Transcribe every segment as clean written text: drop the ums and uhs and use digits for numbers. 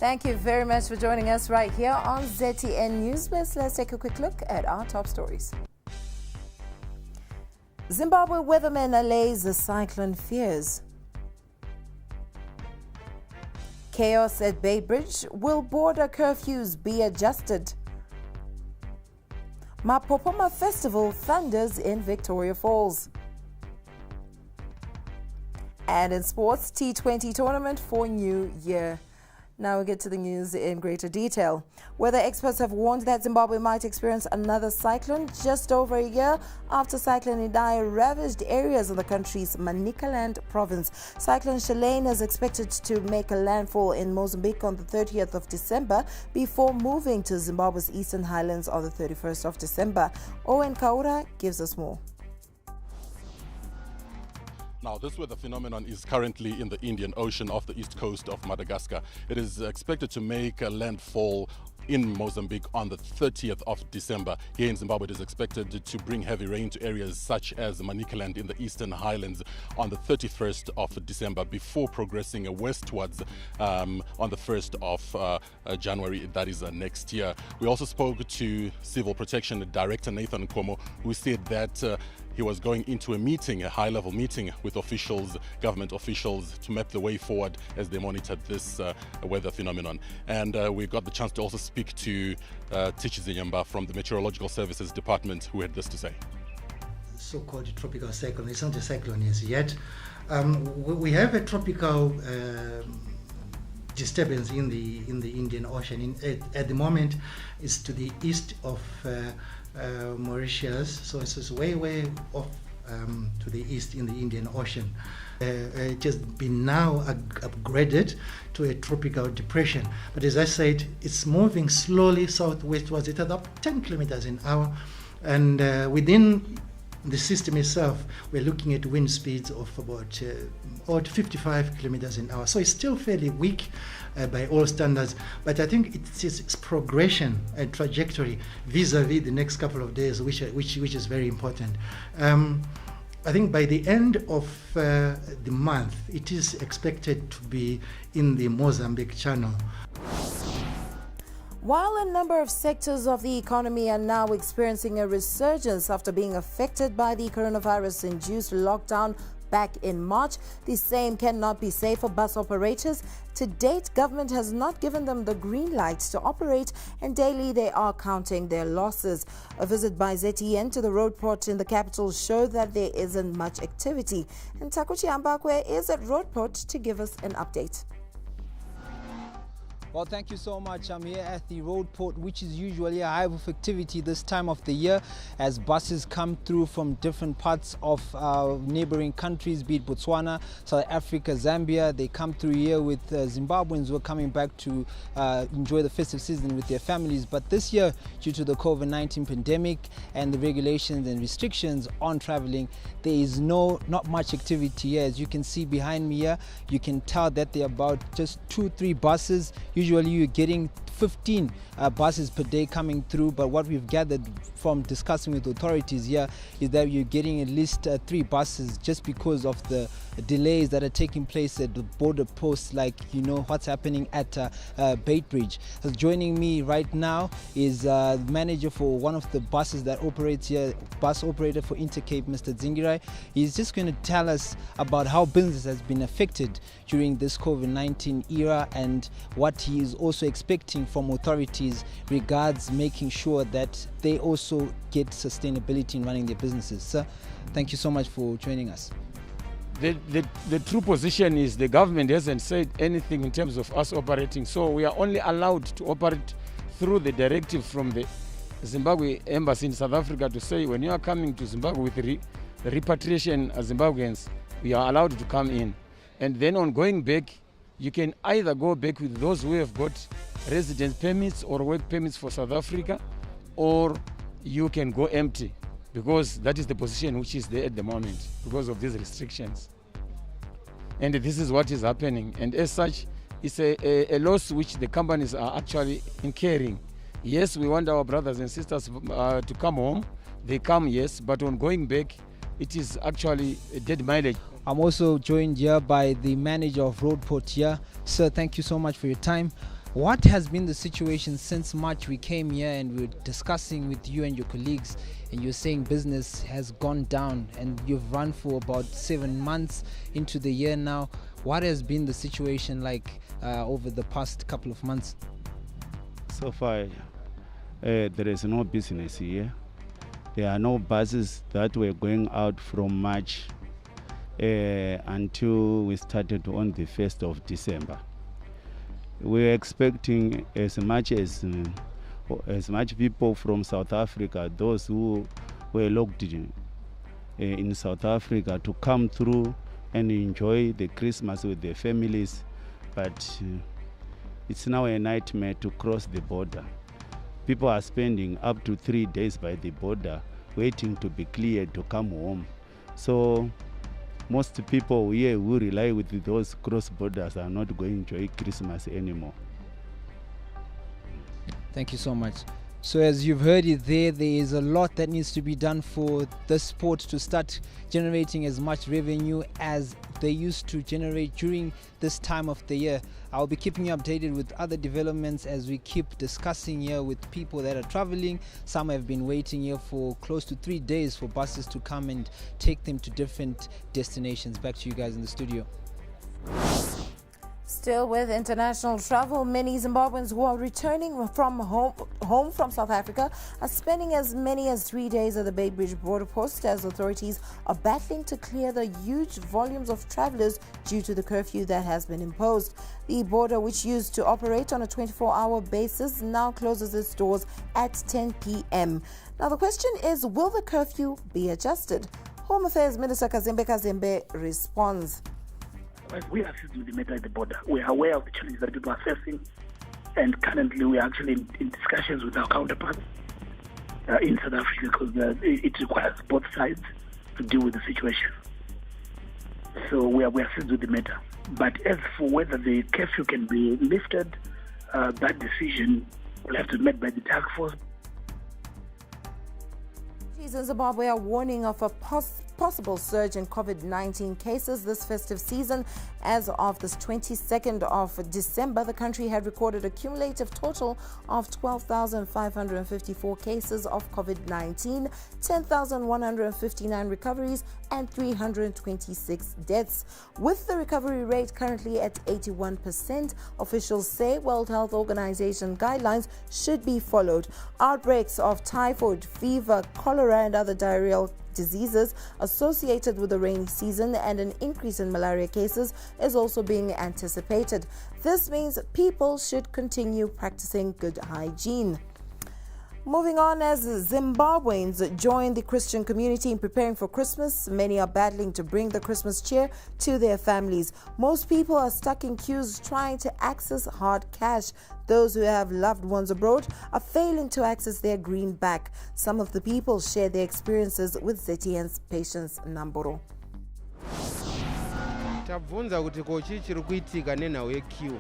Thank you very much for joining us right here on ZTN News. Let's take a quick look at our top stories. Zimbabwe weathermen allays the cyclone fears. Chaos at Bay Bridge. Will border curfews be adjusted? Mapopoma Festival thunders in Victoria Falls. And in sports, T20 tournament for New Year. Now we get to the news in greater detail. Weather experts have warned that Zimbabwe might experience another cyclone just over a year after Cyclone Idai ravaged areas of the country's Manicaland province. Cyclone Cyclone is expected to make a landfall in Mozambique on the 30th of December before moving to Zimbabwe's eastern highlands on the 31st of December. Owen Kaura gives us more. Now, this weather phenomenon is currently in the Indian Ocean off the east coast of Madagascar. It is expected to make a landfall in Mozambique on the 30th of December. Here in Zimbabwe, it is expected to bring heavy rain to areas such as Manicaland in the eastern highlands on the 31st of December before progressing westwards on the 1st of January, that is next year. We also spoke to Civil Protection Director Nathan Nkomo, who said that he was going into a meeting, a high-level meeting with officials, government officials, to map the way forward as they monitored this weather phenomenon. And we got the chance to also speak to Tichi Zinyamba from the Meteorological Services Department, who had this to say. So-called tropical cyclone. It's not a cyclone as yet. We have a tropical disturbance in the Indian Ocean. At the moment, it's to the east of Mauritius, so it's way off to the east in the Indian Ocean. It has been now upgraded to a tropical depression, but as I said, it's moving slowly southwestwards at about 10 kilometers an hour, and within the system itself, we're looking at wind speeds of about 55 kilometers an hour. So it's still fairly weak by all standards, but I think it's progression and trajectory vis-a-vis the next couple of days, which is very important. I think by the end of the month, it is expected to be in the Mozambique Channel. While a number of sectors of the economy are now experiencing a resurgence after being affected by the coronavirus-induced lockdown back in March, the same cannot be said for bus operators. To date, government has not given them the green light to operate, and daily they are counting their losses. A visit by ZTN to the roadport in the capital showed that there isn't much activity. And Takuchi Ambakwe is at roadport to give us an update. Well, thank you so much. I'm here at the road port, which is usually a hive of activity this time of the year as buses come through from different parts of neighboring countries, be it Botswana, South Africa, Zambia. They come through here with Zimbabweans who are coming back to enjoy the festive season with their families. But this year, due to the COVID-19 pandemic and the regulations and restrictions on traveling, there is not much activity here. As you can see behind me here, you can tell that there are about just 2-3 buses. Usually you're getting 15 buses per day coming through, but what we've gathered from discussing with authorities here is that you're getting at least 3 buses just because of the delays that are taking place at the border posts, like what's happening at Bay Bridge. So joining me right now is the manager for one of the buses that operates here, bus operator for Intercape, Mr. Zingirai. He's just going to tell us about how business has been affected during this COVID-19 era and what he is also expecting from authorities regards making sure that they also get sustainability in running their businesses. Sir, thank you so much for joining us. The true position is the government hasn't said anything in terms of us operating, so we are only allowed to operate through the directive from the Zimbabwe embassy in South Africa to say when you are coming to Zimbabwe with the repatriation as Zimbabweans, we are allowed to come in. And then on going back, you can either go back with those who have got residence permits or work permits for South Africa, or you can go empty, because that is the position which is there at the moment because of these restrictions. And this is what is happening. And as such, it's a loss which the companies are actually incurring. Yes, we want our brothers and sisters to come home. They come, yes, but on going back, it is actually a dead mileage. I'm also joined here by the manager of Roadport here. Sir, thank you so much for your time. What has been the situation since March? We came here and we were discussing with you and your colleagues, and you're saying business has gone down, and you've run for about 7 months into the year now. What has been the situation like over the past couple of months? So far, there is no business here. There are no buses that were going out from March until we started on the 1st of December. We were expecting as much people from South Africa, those who were locked in South Africa, to come through and enjoy the Christmas with their families, but it's now a nightmare to cross the border. People are spending up to 3 days by the border waiting to be cleared to come home. So most people here who rely with those cross borders are not going to enjoy Christmas anymore. Thank you so much. So as you've heard it there is a lot that needs to be done for the sport to start generating as much revenue as they used to generate during this time of the year. I'll be keeping you updated with other developments as we keep discussing here with people that are traveling. Some have been waiting here for close to 3 days for buses to come and take them to different destinations. Back to you guys in the studio. Still with international travel, many Zimbabweans who are returning from home from South Africa are spending as many as 3 days at the Bay Bridge border post as authorities are battling to clear the huge volumes of travelers due to the curfew that has been imposed. The border, which used to operate on a 24-hour basis, now closes its doors at 10 p.m. Now the question is, will the curfew be adjusted? Home Affairs Minister Kazembe responds. We are assisting with the matter at the border. We are aware of the challenges that people are facing, and currently we are actually in discussions with our counterparts in South Africa, because it requires both sides to deal with the situation. So we are assisting with the matter. But as for whether the curfew can be lifted, that decision will have to be made by the task force. In Zimbabwe are warning of a possible surge in COVID-19 cases this festive season. As of the 22nd of December, the country had recorded a cumulative total of 12,554 cases of COVID-19, 10,159 recoveries, and 326 deaths. With the recovery rate currently at 81%, officials say World Health Organization guidelines should be followed. Outbreaks of typhoid, fever, cholera, and other diarrheal diseases associated with the rainy season and an increase in malaria cases is also being anticipated. This means people should continue practicing good hygiene. Moving on, as Zimbabweans join the Christian community in preparing for Christmas, many are battling to bring the Christmas cheer to their families. Most people are stuck in queues trying to access hard cash. Those who have loved ones abroad are failing to access their greenback. Some of the people share their experiences with ZTN's Patience Namboro. Tabvunza kuti kochi chiri kuitika nenhau yequeue.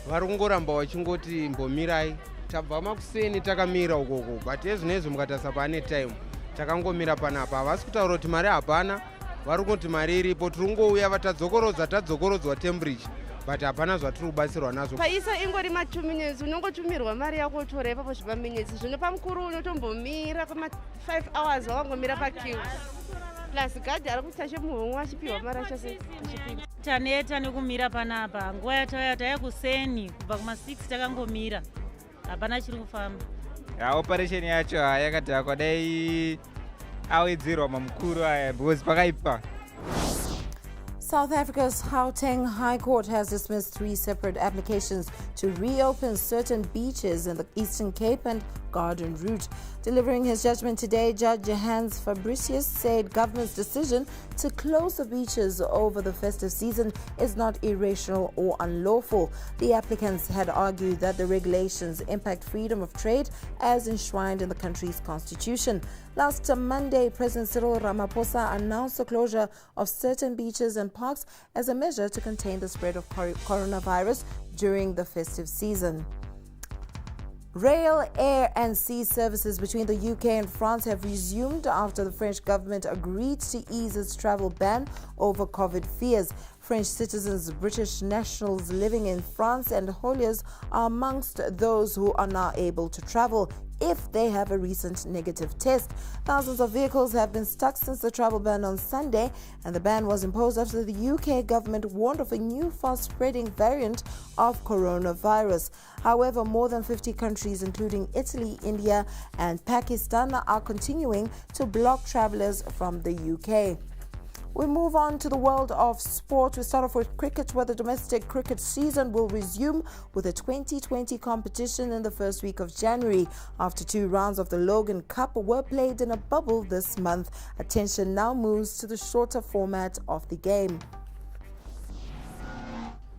Vari kungoramba vachingoti mbomirai. Tabva makuseni takamira ukoko, but ezvinezvi mukatarisa pane time takangomira panapa. Havasi kutaura kuti mari hapana, vari kuti mari iripo. Tiri kungouya tadzokorodzwa temperature, but hapana zvatiri kubatsirwa nazvo. Paisa ingori matuminyezi, unongotumirwa mari yako utora ipapo zvipaminyezi. Zvino pamukuru unotombomira kwema 5 hours wakangomira paqueue. Plus gadhi ari kuita chemuhomwe achipiwa mari achose achipiwa. Taneta nekumira panapa. Nguva yatauya tayakuseni kubva kuma6 takangomira. Hapana chiri kufamba. Operation yacho yakati yakadai awedzerwa mamukuru aya because pakaipa. South Africa's Gauteng High Court has dismissed 3 separate applications to reopen certain beaches in the Eastern Cape and Garden Route. Delivering his judgment today, Judge Hans Fabricius said government's decision to close the beaches over the festive season is not irrational or unlawful. The applicants had argued that the regulations impact freedom of trade as enshrined in the country's constitution. Last Monday, President Cyril Ramaphosa announced the closure of certain beaches and parks as a measure to contain the spread of coronavirus during the festive season. Rail, air and sea services between the UK and France have resumed after the French government agreed to ease its travel ban over COVID fears. French citizens, British nationals living in France and holiers are amongst those who are now able to travel if they have a recent negative test. Thousands of vehicles have been stuck since the travel ban on Sunday, and the ban was imposed after the UK government warned of a new fast-spreading variant of coronavirus. However, more than 50 countries, including Italy, India, and Pakistan, are continuing to block travelers from the UK. We move on to the world of sport. We start off with cricket, where the domestic cricket season will resume with a 2020 competition in the first week of January. After 2 rounds of the Logan Cup were played in a bubble this month, attention now moves to the shorter format of the game.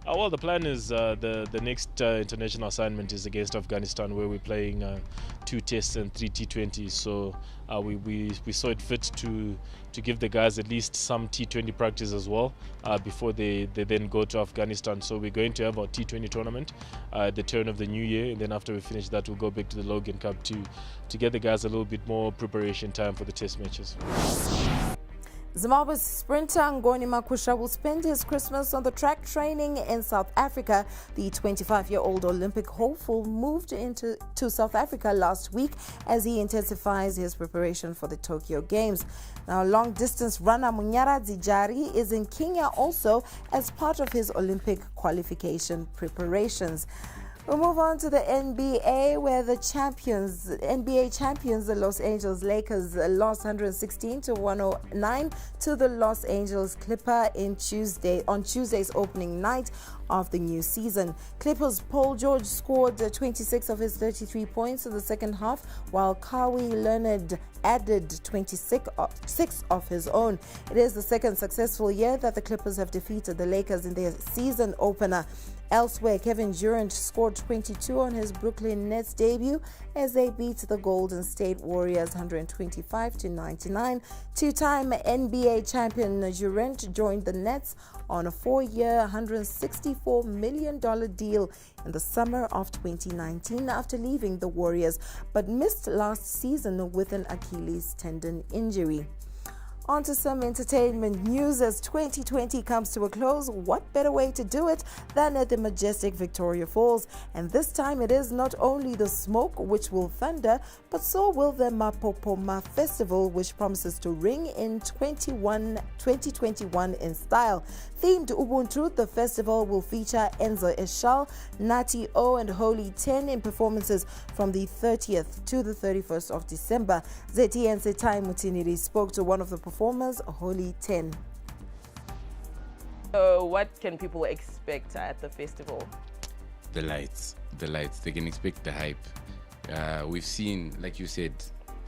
Well, the plan is the next international assignment is against Afghanistan, where we're playing 2 tests and 3 T20s. So we saw it fit to give the guys at least some T20 practice as well before they then go to Afghanistan. So we're going to have our T20 tournament at the turn of the new year, and then after we finish that, we'll go back to the Logan Cup to get the guys a little bit more preparation time for the test matches. Zimbabwe's sprinter Ngoni Makusha will spend his Christmas on the track training in South Africa. The 25-year-old Olympic hopeful moved to South Africa last week as he intensifies his preparation for the Tokyo Games. Now, long-distance runner Munyara Dzijari is in Kenya also as part of his Olympic qualification preparations. We'll move on to the NBA, where the NBA champions, the Los Angeles Lakers, lost 116-109 to the Los Angeles Clippers on Tuesday's opening night of the new season. Clippers' Paul George scored 26 of his 33 points in the second half, while Kawhi Leonard added 26 of his own. It is the second successful year that the Clippers have defeated the Lakers in their season opener. Elsewhere, Kevin Durant scored 22 on his Brooklyn Nets debut as they beat the Golden State Warriors 125-99. Two-time NBA champion Durant joined the Nets on a 4-year, $164 million deal in the summer of 2019 after leaving the Warriors, but missed last season with an Achilles tendon injury. On to some entertainment news. As 2020 comes to a close, what better way to do it than at the majestic Victoria Falls? And this time it is not only the smoke which will thunder, but so will the Mapopoma Festival, which promises to ring in 2021 in style. Themed Ubuntu, the festival will feature Enzo Eshal, Nati O and Holy 10 in performances from the 30th to the 31st of December. ZTN Setai Mutiniri spoke to one of the performers, Holy 10. What can people expect at the festival? The lights. They can expect the hype. We've seen, like you said,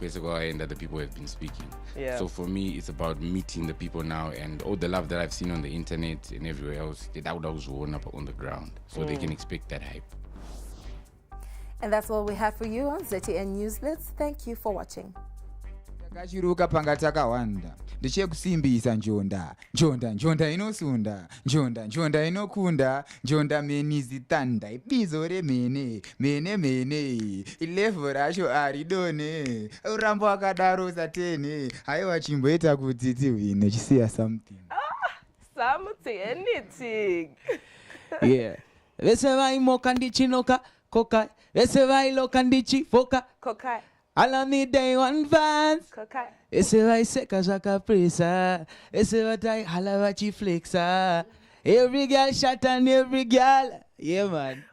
and other people have been speaking. Yeah. So for me, it's about meeting the people now, and all the love that I've seen on the internet and everywhere else, that was worn up on the ground. So they can expect that hype. And that's all we have for you on ZTN News Blitz. Thank you for watching. Kachiruka panga takawanda ndichekusimbisa njonda inosunda njonda inokunda njonda menizi tanda ibizo remene mene ilevo racho aridone urambo akadaro satene haiwa chimboita kuti tiwine chisiya something anything. Yeah, vese vaimoka ndichinoka koka vese vailoka ndichifoka Kokai. Ala me day one fans. Kokai. Ese vai seka jaka presa. Ese vai hala vachi flexa. Every girl shot and every girl. Yeah, man.